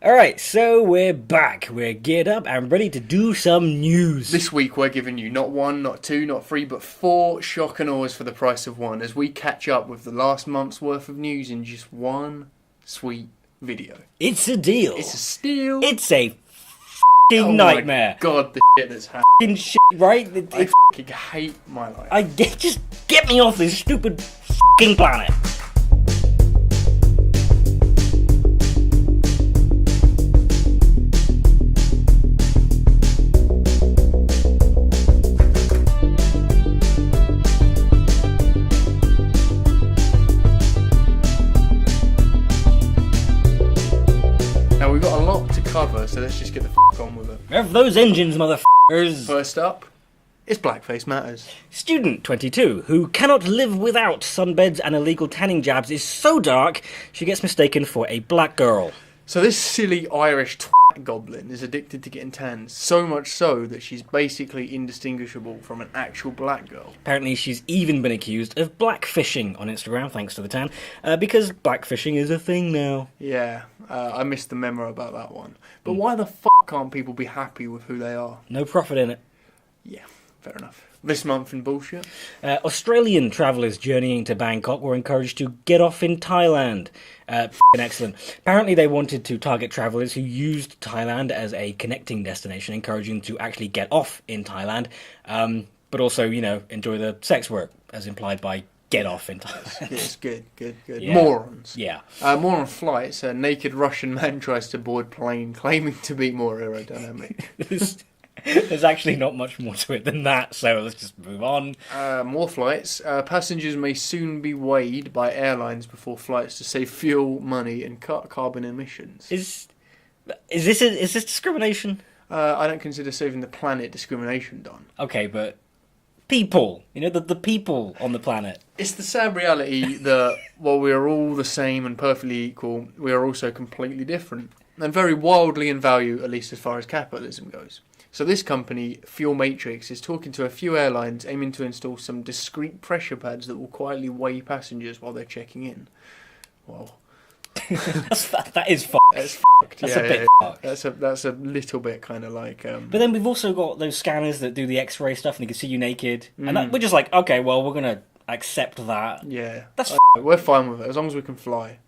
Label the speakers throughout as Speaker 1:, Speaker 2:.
Speaker 1: Alright, so we're back. We're geared up and ready to do some news.
Speaker 2: This week we're giving you not one, not two, not three, but 4 shock and awe's for the price of one as we catch up with the last month's worth of news in just one sweet video.
Speaker 1: It's a deal.
Speaker 2: It's a steal.
Speaker 1: It's a f***ing nightmare.
Speaker 2: My God, the shit that's happening.
Speaker 1: F***ing shit, right?
Speaker 2: I f***ing hate my life.
Speaker 1: Just get me off this stupid f***ing planet.
Speaker 2: Cover, so let's just get the on with it.
Speaker 1: Rev those engines, motherfuckers.
Speaker 2: First up, it's Blackface Matters.
Speaker 1: Student 22, who cannot live without sunbeds and illegal tanning jabs, is so dark she gets mistaken for a black girl.
Speaker 2: So this silly Irish goblin is addicted to getting tans, so much so that she's basically indistinguishable from an actual black girl.
Speaker 1: Apparently she's even been accused of blackfishing on Instagram, thanks to the tan, because blackfishing is a thing now.
Speaker 2: Yeah, I missed the memo about that one. But why the f*** can't people be happy with who they are?
Speaker 1: No profit in it.
Speaker 2: Yeah, fair enough. This month in bullshit.
Speaker 1: Australian travellers journeying to Bangkok were encouraged to get off in Thailand. Excellent. Apparently they wanted to target travellers who used Thailand as a connecting destination, encouraging them to actually get off in Thailand, but also, enjoy the sex work, as implied by get off in Thailand.
Speaker 2: Yes, good.
Speaker 1: Yeah.
Speaker 2: Morons.
Speaker 1: Yeah.
Speaker 2: More on flights. A naked Russian man tries to board plane, claiming to be more aerodynamic.
Speaker 1: There's actually not much more to it than that, so let's just move on.
Speaker 2: More flights. Passengers may soon be weighed by airlines before flights to save fuel, money, and cut carbon emissions.
Speaker 1: Is this discrimination?
Speaker 2: I don't consider saving the planet discrimination, Don.
Speaker 1: Okay, but people, the people on the planet.
Speaker 2: It's the sad reality that while we are all the same and perfectly equal, we are also completely different, and very wildly in value, at least as far as capitalism goes. So this company, Fuel Matrix, is talking to a few airlines aiming to install some discreet pressure pads that will quietly weigh passengers while they're checking in. Well,
Speaker 1: that is fucked.
Speaker 2: That's fucked.
Speaker 1: That's
Speaker 2: yeah,
Speaker 1: a bit fucked.
Speaker 2: That's a little bit kind of like...
Speaker 1: But then we've also got those scanners that do the X-ray stuff and they can see you naked. And we're just like, okay, well, we're going to accept that.
Speaker 2: Yeah.
Speaker 1: That's
Speaker 2: we're fine with it, as long as we can fly.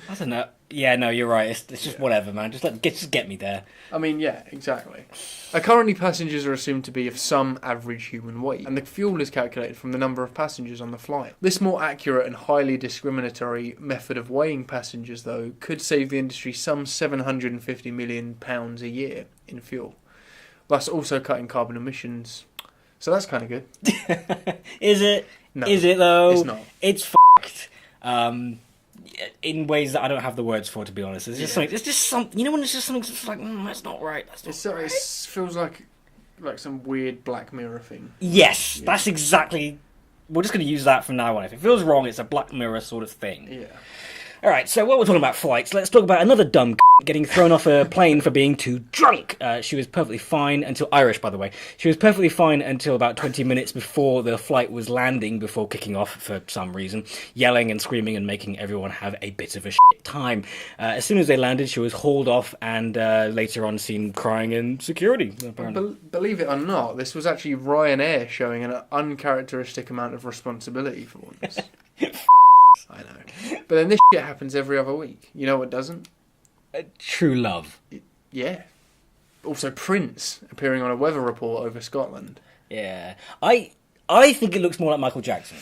Speaker 1: I don't know. Yeah, no, you're right. It's just whatever, man. Just get me there.
Speaker 2: I mean, yeah, exactly. Currently, passengers are assumed to be of some average human weight, and the fuel is calculated from the number of passengers on the flight. This more accurate and highly discriminatory method of weighing passengers, though, could save the industry some £750 million a year in fuel, thus also cutting carbon emissions. So that's kind of good.
Speaker 1: Is it?
Speaker 2: No.
Speaker 1: Is it, though?
Speaker 2: It's not.
Speaker 1: It's fucked. In ways that I don't have the words for, to be honest. It's just something. It's just something. When it's just something that's like, that's not right. That's not right.
Speaker 2: It feels like some weird Black Mirror thing.
Speaker 1: Yes, that's exactly. We're just going to use that from now on. If it feels wrong, it's a Black Mirror sort of thing.
Speaker 2: Yeah.
Speaker 1: All right. So while we're talking about flights, let's talk about another dumb getting thrown off a plane for being too drunk. She was perfectly fine until Irish, by the way. She was perfectly fine until about 20 minutes before the flight was landing, before kicking off for some reason, yelling and screaming and making everyone have a bit of a shit time. As soon as they landed, she was hauled off and later on seen crying in security.
Speaker 2: Believe it or not, this was actually Ryanair showing an uncharacteristic amount of responsibility for once. I know. But then this shit happens every other week. You know what doesn't?
Speaker 1: True love.
Speaker 2: Yeah. Also Prince appearing on a weather report over Scotland.
Speaker 1: Yeah. I think it looks more like Michael Jackson.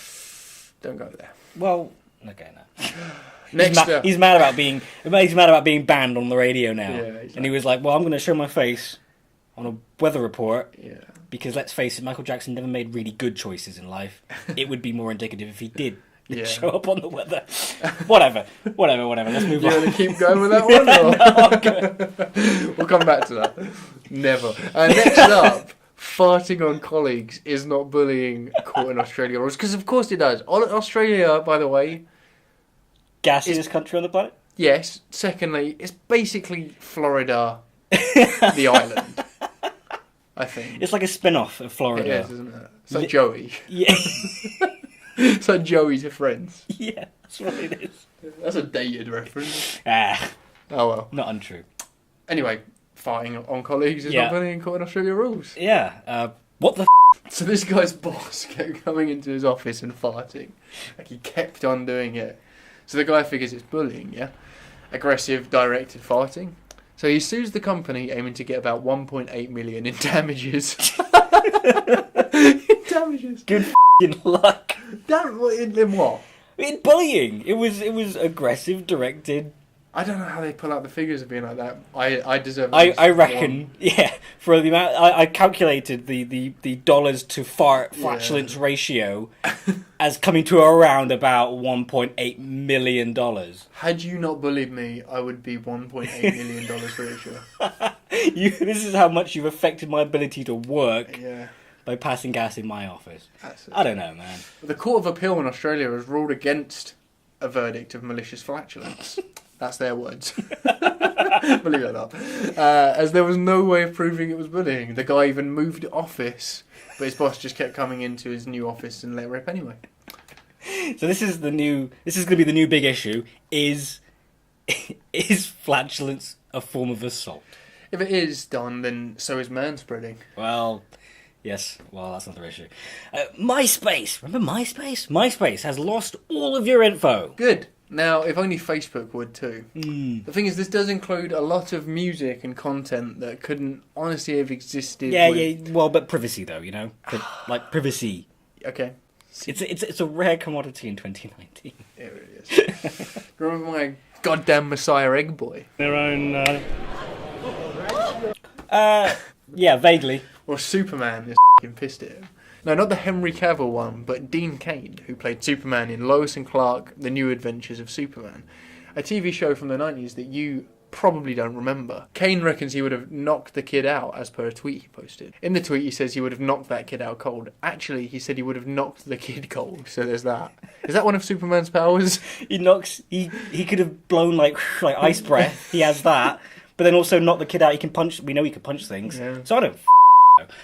Speaker 2: Don't go there.
Speaker 1: Well, okay, no. He's mad about being banned on the radio now.
Speaker 2: Yeah, exactly.
Speaker 1: And he was like, well, I'm going to show my face on a weather report.
Speaker 2: Yeah.
Speaker 1: Because let's face it, Michael Jackson never made really good choices in life. It would be more indicative if he did.
Speaker 2: Yeah.
Speaker 1: Show up on the weather. Whatever. Let's move on.
Speaker 2: You want to keep going with that one?
Speaker 1: No, I'm good.
Speaker 2: We'll come back to that. Never. Next up, farting on colleagues is not bullying caught in Australia rules. Because of course it does. Australia, by the way...
Speaker 1: Gassiest country on the planet?
Speaker 2: Yes. Secondly, it's basically Florida, the island. I think.
Speaker 1: It's like a spin-off of Florida.
Speaker 2: It is, isn't it? It's like Joey.
Speaker 1: Yeah.
Speaker 2: It's like Joey to Friends.
Speaker 1: Yeah, that's what it is.
Speaker 2: That's a dated reference. Oh well.
Speaker 1: Not untrue.
Speaker 2: Anyway, farting on colleagues is
Speaker 1: Yeah.
Speaker 2: not bullying according to Australia rules.
Speaker 1: Yeah. What the
Speaker 2: So this guy's boss kept coming into his office and farting. Like, he kept on doing it. So the guy figures it's bullying, yeah? Aggressive, directed farting. So he sues the company, aiming to get about 1.8 million in damages. In damages.
Speaker 1: good f***ing luck?
Speaker 2: In what?
Speaker 1: In bullying. It was aggressive, directed.
Speaker 2: I don't know how they pull out the figures of being like that. I deserve.
Speaker 1: I reckon, yeah, for the amount I calculated the dollars to flatulence ratio as coming to around about $1.8 million.
Speaker 2: Had you not bullied me, I would be $1.8 million richer.
Speaker 1: This is how much you've affected my ability to work
Speaker 2: Yeah.
Speaker 1: by passing gas in my office.
Speaker 2: That's it.
Speaker 1: I don't know, man.
Speaker 2: The Court of Appeal in Australia has ruled against a verdict of malicious flatulence. That's their words. Believe it or not. As there was no way of proving it was bullying. The guy even moved office, but his boss just kept coming into his new office and let rip anyway.
Speaker 1: So this is going to be the new big issue. Is flatulence a form of assault?
Speaker 2: If it is done, then so is manspreading.
Speaker 1: Well, yes. Well, that's another issue. MySpace. Remember MySpace? MySpace has lost all of your info.
Speaker 2: Good. Now, if only Facebook would too.
Speaker 1: Mm.
Speaker 2: The thing is, this does include a lot of music and content that couldn't honestly have existed.
Speaker 1: Yeah. Well, but privacy, though, you know, like privacy.
Speaker 2: Okay.
Speaker 1: It's a rare commodity in 2019.
Speaker 2: It really is. Remember my goddamn Messiah Egg Boy?
Speaker 1: Their own. Yeah, vaguely.
Speaker 2: Or Superman is f***ing pissed at him. No, not the Henry Cavill one, but Dean Cain, who played Superman in Lois and Clark, The New Adventures of Superman. A TV show from the 90s that you probably don't remember. Cain reckons he would have knocked the kid out, as per a tweet he posted. In the tweet he says he would have knocked that kid out cold. Actually, he said he would have knocked the kid cold, so there's that. Is that one of Superman's powers?
Speaker 1: He could have blown like ice breath. He has that. But then also knock the kid out. He can punch. We know he can punch things.
Speaker 2: Yeah.
Speaker 1: So I don't.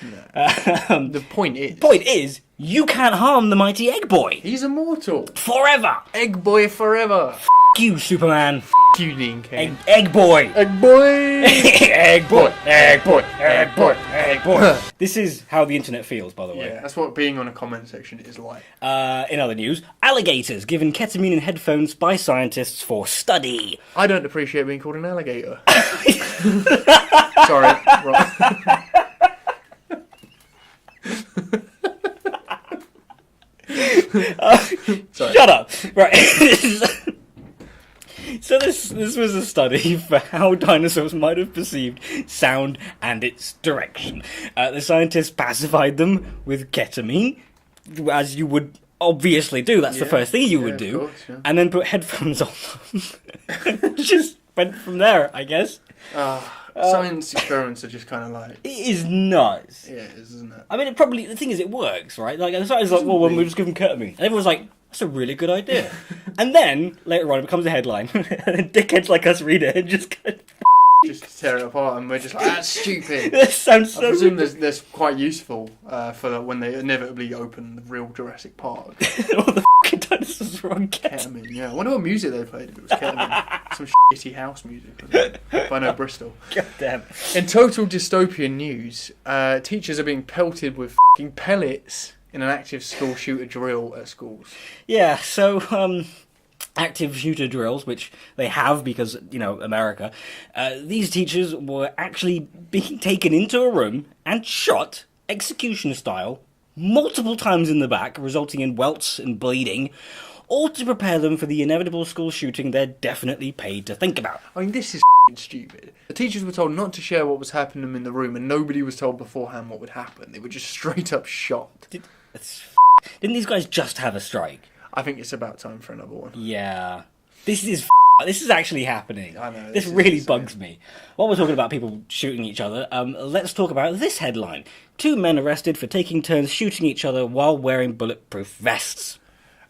Speaker 2: No. The point is,
Speaker 1: you can't harm the mighty Egg Boy
Speaker 2: he's immortal.
Speaker 1: forever.
Speaker 2: Egg Boy forever.
Speaker 1: F*** you, Superman.
Speaker 2: F*** you, Dean Cain.
Speaker 1: Egg Boy.
Speaker 2: Egg Boy.
Speaker 1: Egg Boy. Egg Boy. Egg Boy. Egg Boy. This is how the internet feels, by the way.
Speaker 2: Yeah, that's what being on a comment section is like.
Speaker 1: In other news, alligators given ketamine in headphones by scientists for study.
Speaker 2: I don't appreciate being called an alligator. Sorry, wrong.
Speaker 1: Shut up. Right. So this was a study for how dinosaurs might have perceived sound and its direction. The scientists pacified them with ketamine, as you would obviously do. That's the first thing you would do.
Speaker 2: Of course, yeah.
Speaker 1: And then put headphones on them. Just went from there, I guess.
Speaker 2: Science experiments are just kind of like...
Speaker 1: It is nuts.
Speaker 2: Yeah, it is, isn't it?
Speaker 1: I mean, the thing is, it works, right? Like, the scientists like, well, we'll just give them ketamine. And everyone's like, that's a really good idea. And then, later on, it becomes a headline. And dickheads like us read it and just go,
Speaker 2: Just tear it apart and we're just like, that's stupid.
Speaker 1: this sounds
Speaker 2: I
Speaker 1: so...
Speaker 2: presume that's quite useful for when they inevitably open the real Jurassic Park.
Speaker 1: All the fucking dinosaurs were on ketamine.
Speaker 2: Ketamine, yeah. I wonder what music they played if it was ketamine. Some shitty house music. If I know Bristol.
Speaker 1: God damn.
Speaker 2: In total dystopian news, teachers are being pelted with f***ing pellets in an active school shooter drill at schools.
Speaker 1: Yeah, so, active shooter drills, which they have because, you know, America, these teachers were actually being taken into a room and shot, execution style, multiple times in the back, resulting in welts and bleeding, all to prepare them for the inevitable school shooting they're definitely paid to think about.
Speaker 2: I mean, this is f***ing stupid. The teachers were told not to share what was happening in the room, and nobody was told beforehand what would happen. They were just straight up shot.
Speaker 1: Didn't these guys just have a strike?
Speaker 2: I think it's about time for another one.
Speaker 1: Yeah. This is actually happening.
Speaker 2: I know.
Speaker 1: This really bugs me. While we're talking about people shooting each other, let's talk about this headline. 2 men arrested for taking turns shooting each other while wearing bulletproof vests.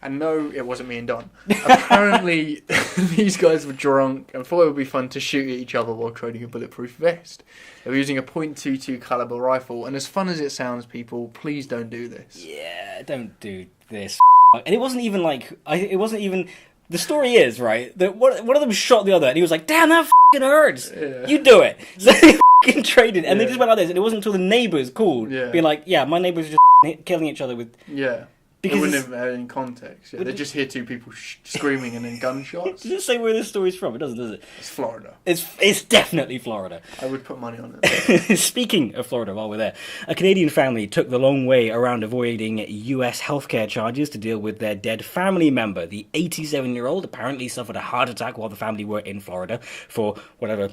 Speaker 2: And no, it wasn't me and Don. Apparently, these guys were drunk and thought it would be fun to shoot at each other while trading a bulletproof vest. They were using a .22 caliber rifle, and as fun as it sounds, people, please don't do this.
Speaker 1: Yeah, don't do this. And it wasn't even The story is, right, that one of them shot the other, and he was like, damn, that fucking hurts.
Speaker 2: Yeah.
Speaker 1: You do it. So they fucking traded, and they
Speaker 2: Yeah.
Speaker 1: just went like this, and it wasn't until the neighbours called,
Speaker 2: Yeah.
Speaker 1: being like, yeah, my neighbours just killing each other with...
Speaker 2: Yeah.
Speaker 1: Because
Speaker 2: They wouldn't
Speaker 1: it's-
Speaker 2: have had any context. Yeah. They just hear two people screaming and then gunshots.
Speaker 1: Does it say where this story's from? It doesn't, does it?
Speaker 2: It's Florida.
Speaker 1: It's definitely Florida.
Speaker 2: I would put money on it.
Speaker 1: Speaking of Florida, while we're there, a Canadian family took the long way around avoiding US healthcare charges to deal with their dead family member. The 87-year-old apparently suffered a heart attack while the family were in Florida for whatever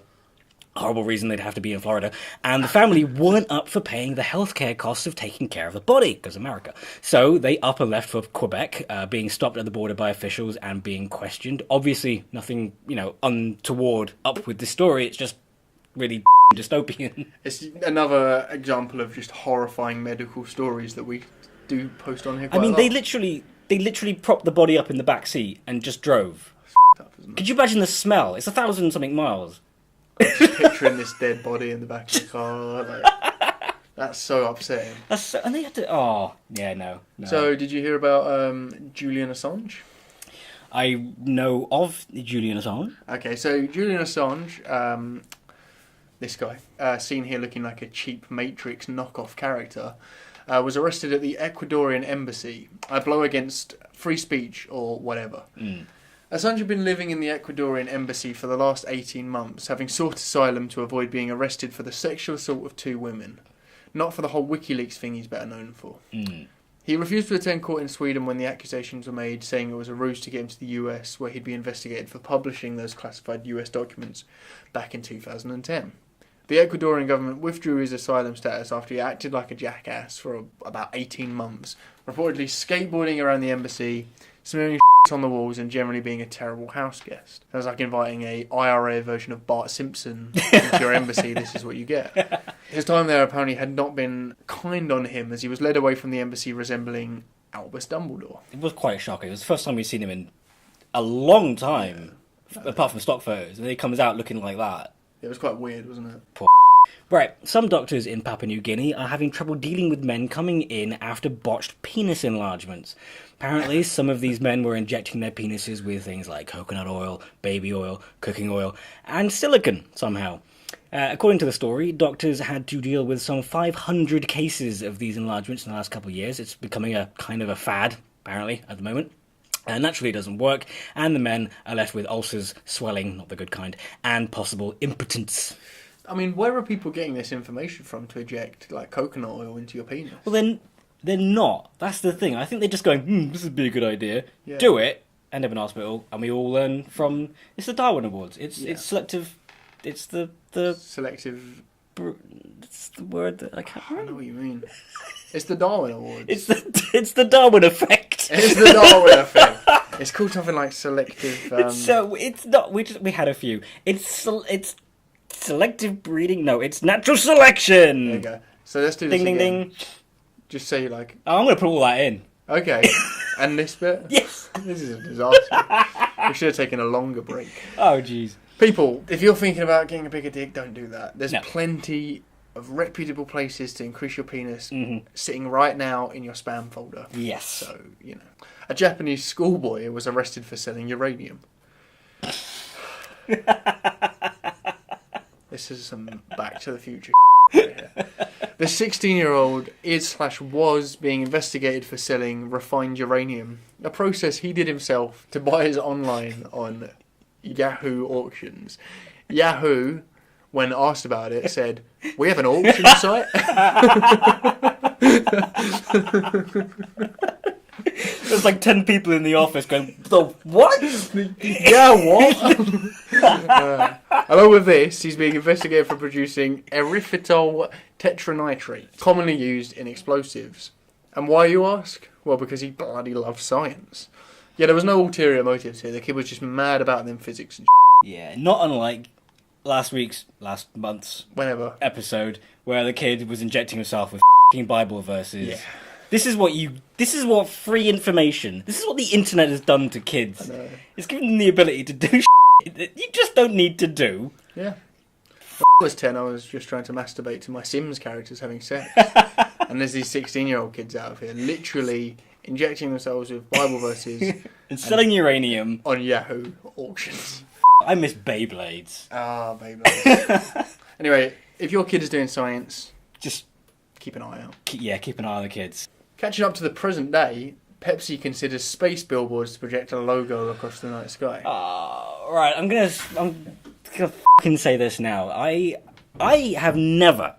Speaker 1: horrible reason they'd have to be in Florida, and the family weren't up for paying the healthcare costs of taking care of the body, because America. So they up and left for Quebec, being stopped at the border by officials and being questioned. Obviously, nothing, untoward up with this story, it's just really dystopian.
Speaker 2: It's another example of just horrifying medical stories that we do post on here quite
Speaker 1: I mean,
Speaker 2: a
Speaker 1: they
Speaker 2: lot.
Speaker 1: literally propped the body up in the back seat and just drove.
Speaker 2: Up, isn't it?
Speaker 1: Could you imagine the smell? It's 1,000-something miles.
Speaker 2: Just picturing this dead body in the back of the car. Like, that's so upsetting.
Speaker 1: And they had to... Oh, yeah, no.
Speaker 2: So, did you hear about Julian Assange?
Speaker 1: I know of Julian Assange.
Speaker 2: Okay, so Julian Assange, this guy, seen here looking like a cheap Matrix knockoff character, was arrested at the Ecuadorian embassy. A blow against free speech or whatever. Assange had been living in the Ecuadorian embassy for the last 18 months, having sought asylum to avoid being arrested for the sexual assault of 2 women. Not for the whole WikiLeaks thing he's better known for. He refused to attend court in Sweden when the accusations were made, saying it was a ruse to get him to the US, where he'd be investigated for publishing those classified US documents back in 2010. The Ecuadorian government withdrew his asylum status after he acted like a jackass for about 18 months, reportedly skateboarding around the embassy, smearing on the walls and generally being a terrible house guest. Sounds like inviting a IRA version of Bart Simpson into your embassy. This is what you get. His time there apparently had not been kind on him, as he was led away from the embassy resembling Albus Dumbledore.
Speaker 1: It was quite shocking. It was the first time we've seen him in a long time, apart from stock photos, and then he comes out looking like that.
Speaker 2: It was quite weird, wasn't it?
Speaker 1: Right, some doctors in Papua New Guinea are having trouble dealing with men coming in after botched penis enlargements. Apparently, some of these men were injecting their penises with things like coconut oil, baby oil, cooking oil, and silicone, somehow. According to the story, doctors had to deal with some 500 cases of these enlargements in the last couple of years. It's becoming a kind of a fad, apparently, at the moment. Naturally, it doesn't work, and the men are left with ulcers, swelling, not the good kind, and possible impotence.
Speaker 2: I mean, where are people getting this information from to inject like coconut oil into your penis?
Speaker 1: Well, then they're not. That's the thing. I think they're just going, this would be a good idea.
Speaker 2: Yeah.
Speaker 1: Do it, end up in hospital, and we all learn from... It's the Darwin Awards. It's selective... It's the
Speaker 2: Selective.
Speaker 1: It's the word that I can't
Speaker 2: I know
Speaker 1: remember.
Speaker 2: what you mean. It's the Darwin Awards.
Speaker 1: It's the Darwin effect.
Speaker 2: It's the Darwin effect. It's called something like selective.
Speaker 1: It's not. We had a few. It's selective breeding. No, it's natural selection.
Speaker 2: There you go. So let's do this
Speaker 1: Ding, ding,
Speaker 2: again.
Speaker 1: ding.
Speaker 2: Just say like,
Speaker 1: Oh, I'm going to put all that in.
Speaker 2: okay, and this bit.
Speaker 1: Yes.
Speaker 2: This is a disaster. We should have taken a longer break.
Speaker 1: Oh, jeez.
Speaker 2: People, if you're thinking about getting a bigger dick, don't do that. There's
Speaker 1: No.
Speaker 2: plenty of reputable places to increase your penis
Speaker 1: Mm-hmm.
Speaker 2: sitting right now in your spam folder.
Speaker 1: Yes.
Speaker 2: So, a Japanese schoolboy was arrested for selling uranium. This is some Back to the Future right here. The 16-year-old is/was being investigated for selling refined uranium, a process he did himself to buy his online on Yahoo auctions. Yahoo, when asked about it, said, "We have an auction site."
Speaker 1: There's like 10 people in the office going, the what?
Speaker 2: Yeah, what? Along with this, he's being investigated for producing erythritol tetranitrate, commonly used in explosives. And why, you ask? Well, because he bloody loves science. Yeah, there was no ulterior motives here. The kid was just mad about them physics and
Speaker 1: Yeah, not unlike last month's
Speaker 2: whenever.
Speaker 1: episode where the kid was injecting himself with f***ing Bible verses.
Speaker 2: Yeah.
Speaker 1: This is what free information, this is what the internet has done to kids.
Speaker 2: I know.
Speaker 1: It's given them the ability to do shit that you just don't need to do.
Speaker 2: Yeah. When I was 10, I was just trying to masturbate to my Sims characters having sex. And there's these 16-year-old kids out of here literally injecting themselves with Bible verses
Speaker 1: and selling uranium
Speaker 2: on Yahoo auctions.
Speaker 1: I miss Beyblades.
Speaker 2: Ah, Beyblades. Anyway, if your kid is doing science,
Speaker 1: Just
Speaker 2: keep an eye out.
Speaker 1: keep an eye on the kids.
Speaker 2: Catching up to the present day, Pepsi considers space billboards to project a logo across the night sky.
Speaker 1: Right, I'm gonna fucking say this now. I have never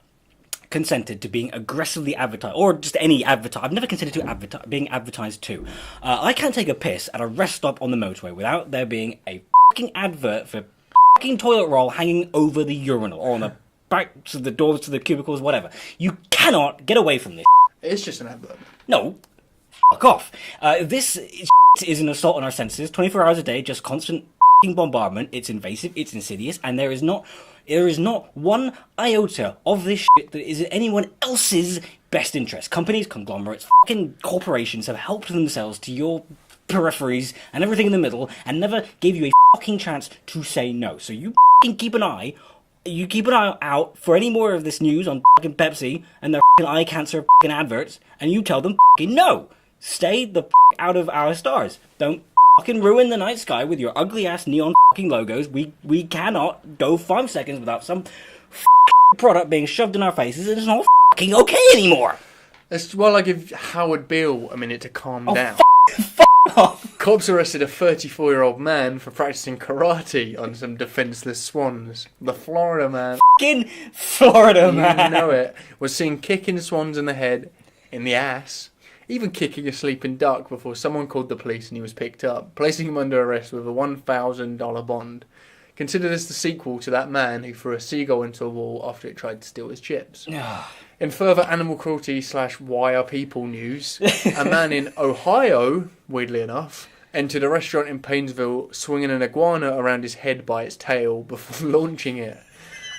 Speaker 1: consented to being aggressively advertised, or just any advertise. I've never consented to being advertised to. I can't take a piss at a rest stop on the motorway without there being a fucking advert for fucking toilet roll hanging over the urinal or on the backs of the doors to the cubicles, whatever. You cannot get away from this.
Speaker 2: It's just an advert.
Speaker 1: No, fuck off. This is an assault on our senses. 24 hours a day, just constant fucking bombardment. It's invasive. It's insidious, and there is not one iota of this shit that is in anyone else's best interest. Companies, conglomerates, fucking corporations have helped themselves to your peripheries and everything in the middle and never gave you a fucking chance to say no. So you fucking keep an eye out for any more of this news on fucking Pepsi and their fucking eye cancer fucking adverts, and you tell them fucking no. Stay the out of our stars. Don't fucking ruin the night sky with your ugly ass neon fucking logos. We cannot go 5 seconds without some product being shoved in our faces, and it's not fucking okay anymore.
Speaker 2: That's while I give Howard Beale a minute to calm down.
Speaker 1: Off.
Speaker 2: Cops arrested a 34-year-old man for practicing karate on some defenseless swans. The Florida man,
Speaker 1: Fucking Florida man.
Speaker 2: you know it, was seen kicking swans in the head, in the ass, even kicking a sleeping duck before someone called the police and he was picked up, placing him under arrest with a $1,000 bond. Consider this the sequel to that man who threw a seagull into a wall after it tried to steal his chips. In further animal cruelty / why are people news, a man in Ohio, weirdly enough, entered a restaurant in Painesville swinging an iguana around his head by its tail before launching it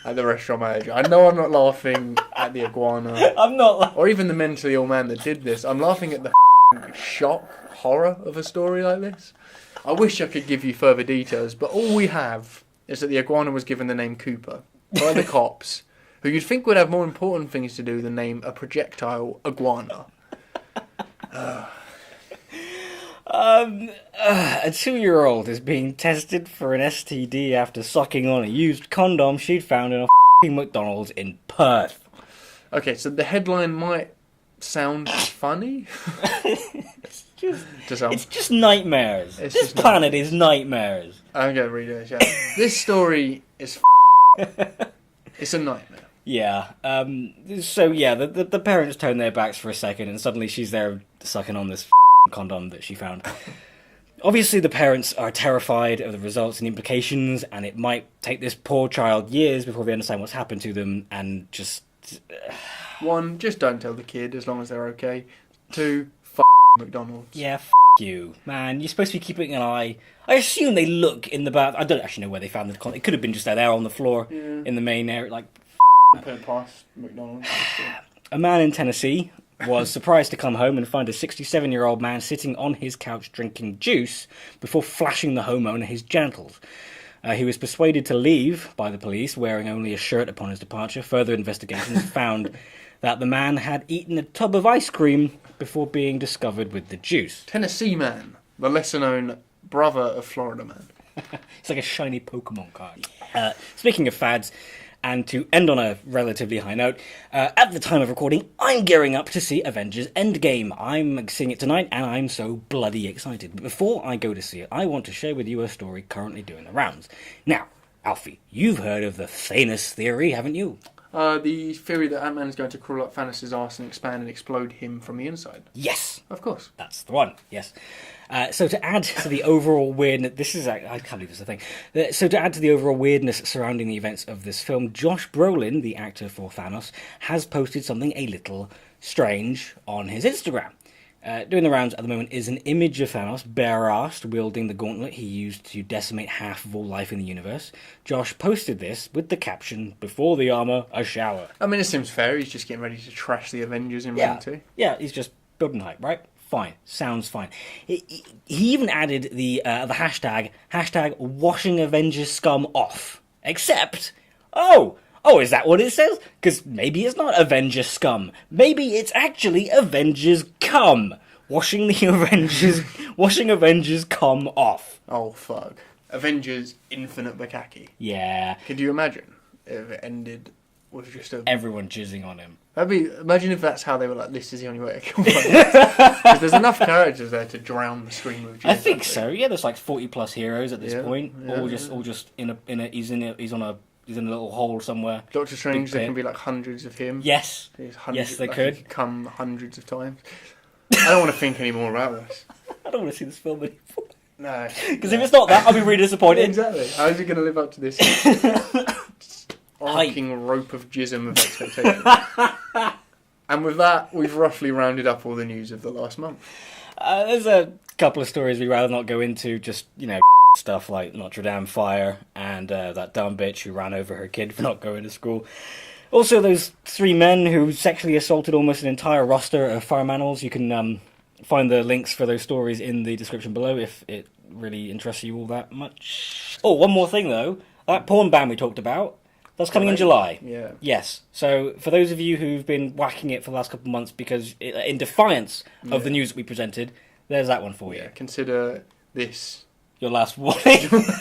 Speaker 2: at the restaurant manager. I know I'm not laughing at the iguana.
Speaker 1: I'm not.
Speaker 2: Or even the mentally ill man that did this. I'm laughing at the shock, horror of a story like this. I wish I could give you further details, but all we have is that the iguana was given the name Cooper by the cops, who you'd think would have more important things to do than name a projectile iguana.
Speaker 1: A 2-year-old is being tested for an STD after sucking on a used condom she'd found in a f***ing McDonald's in Perth.
Speaker 2: Okay, so the headline might sound funny.
Speaker 1: It's just nightmares. This planet is nightmares.
Speaker 2: I'm going to read it. Yeah. This story is it's a nightmare.
Speaker 1: Yeah. The parents turn their backs for a second, and suddenly she's there sucking on this condom that she found. Obviously, the parents are terrified of the results and implications, and it might take this poor child years before they understand what's happened to them, and just...
Speaker 2: 1, just don't tell the kid as long as they're okay. 2, McDonald's.
Speaker 1: Yeah, you, man. You're supposed to be keeping an eye. I assume they look in the bath. I don't actually know where they found the condom. It could have been just there on the floor in the main area. Like,
Speaker 2: past McDonald's.
Speaker 1: a man in Tennessee was surprised to come home and find a 67-year-old man sitting on his couch drinking juice before flashing the homeowner his genitals. He was persuaded to leave by the police, wearing only a shirt upon his departure. Further investigations found that the man had eaten a tub of ice cream before being discovered with the juice.
Speaker 2: Tennessee man, the lesser-known brother of Florida man.
Speaker 1: It's like a shiny Pokemon card. Speaking of fads, and to end on a relatively high note, at the time of recording, I'm gearing up to see Avengers Endgame. I'm seeing it tonight, and I'm so bloody excited. But before I go to see it, I want to share with you a story currently doing the rounds. Now, Alfie, you've heard of the Thanos theory, haven't you?
Speaker 2: The theory that Ant-Man is going to crawl up Thanos' arse and expand and explode him from the inside.
Speaker 1: Yes!
Speaker 2: Of course.
Speaker 1: That's the one, yes. So to add to the overall weirdness... I can't believe this is a thing. So to add to the overall weirdness surrounding the events of this film, Josh Brolin, the actor for Thanos, has posted something a little strange on his Instagram. Doing the rounds at the moment is an image of Thanos, bare-assed, wielding the gauntlet he used to decimate half of all life in the universe. Josh posted this with the caption, "Before the armour, a shower."
Speaker 2: I mean, it seems fair. He's just getting ready to trash the Avengers in round 2.
Speaker 1: Yeah, he's just building hype, right? Fine. Sounds fine. He even added the hashtag washing Avengers scum off. Except, oh, is that what it says? Because maybe it's not Avengers scum. Maybe it's actually Avengers cum. washing Avengers come off.
Speaker 2: Oh, fuck. Avengers Infinite Bukkake.
Speaker 1: Yeah.
Speaker 2: Could you imagine if it ended with just a...
Speaker 1: Everyone jizzing on him.
Speaker 2: Imagine if that's how they were like, this is the only way to kill one. Because there's enough characters there to drown the screen with jizz.
Speaker 1: I think so. Yeah, there's like 40 plus heroes at this point.
Speaker 2: Yeah,
Speaker 1: all just in a he's in a little hole somewhere.
Speaker 2: Doctor Strange, there can be like hundreds of him.
Speaker 1: Yes.
Speaker 2: Yes,
Speaker 1: they
Speaker 2: like,
Speaker 1: could.
Speaker 2: He could come hundreds of times. I don't want to think any more about this.
Speaker 1: I don't want to see this film anymore.
Speaker 2: No.
Speaker 1: Because if it's not that, I'll be really disappointed.
Speaker 2: Exactly. How is it going to live up to this arcing rope of jism of expectation? And with that, we've roughly rounded up all the news of the last month.
Speaker 1: There's a couple of stories we'd rather not go into, just, stuff like Notre Dame fire and that dumb bitch who ran over her kid for not going to school. Also, those 3 men who sexually assaulted almost an entire roster of farm animals. You can find the links for those stories in the description below if it really interests you all that much. Oh, one more thing though. That porn ban we talked about, that's coming in July.
Speaker 2: Yeah.
Speaker 1: Yes. So for those of you who've been whacking it for the last couple of months because in defiance of the news that we presented, there's that one for you.
Speaker 2: Yeah, consider this
Speaker 1: your last warning.
Speaker 2: With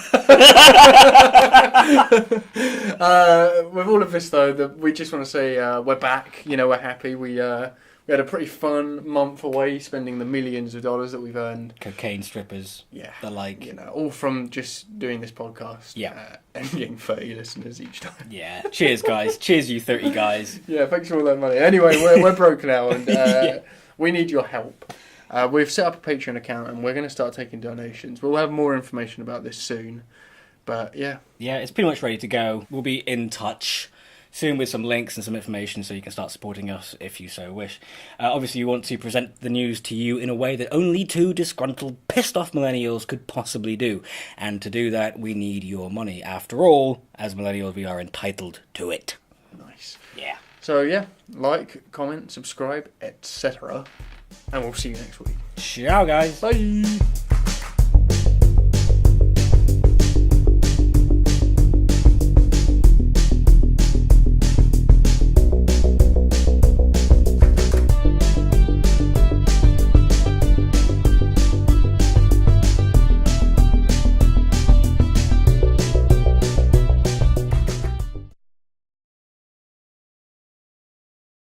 Speaker 2: all of this though, we just want to say we're back. We're happy. We had a pretty fun month away, spending the millions of dollars that we've earned.
Speaker 1: Cocaine strippers.
Speaker 2: Yeah.
Speaker 1: The like.
Speaker 2: All from just doing this podcast.
Speaker 1: Yeah.
Speaker 2: And getting 30 listeners each time.
Speaker 1: Yeah. Cheers, guys. Cheers, you 30 guys.
Speaker 2: Yeah, thanks for all that money. Anyway, we're broke now, and we need your help. We've set up a Patreon account, and we're going to start taking donations. We'll have more information about this soon. But, yeah.
Speaker 1: Yeah, it's pretty much ready to go. We'll be in touch soon with some links and some information so you can start supporting us if you so wish. Obviously, you want to present the news to you in a way that only 2 disgruntled, pissed-off millennials could possibly do. And to do that, we need your money. After all, as millennials, we are entitled to it.
Speaker 2: Nice.
Speaker 1: Yeah.
Speaker 2: So, yeah, like, comment, subscribe, etc. And we'll see you next week.
Speaker 1: Ciao, guys.
Speaker 2: Bye.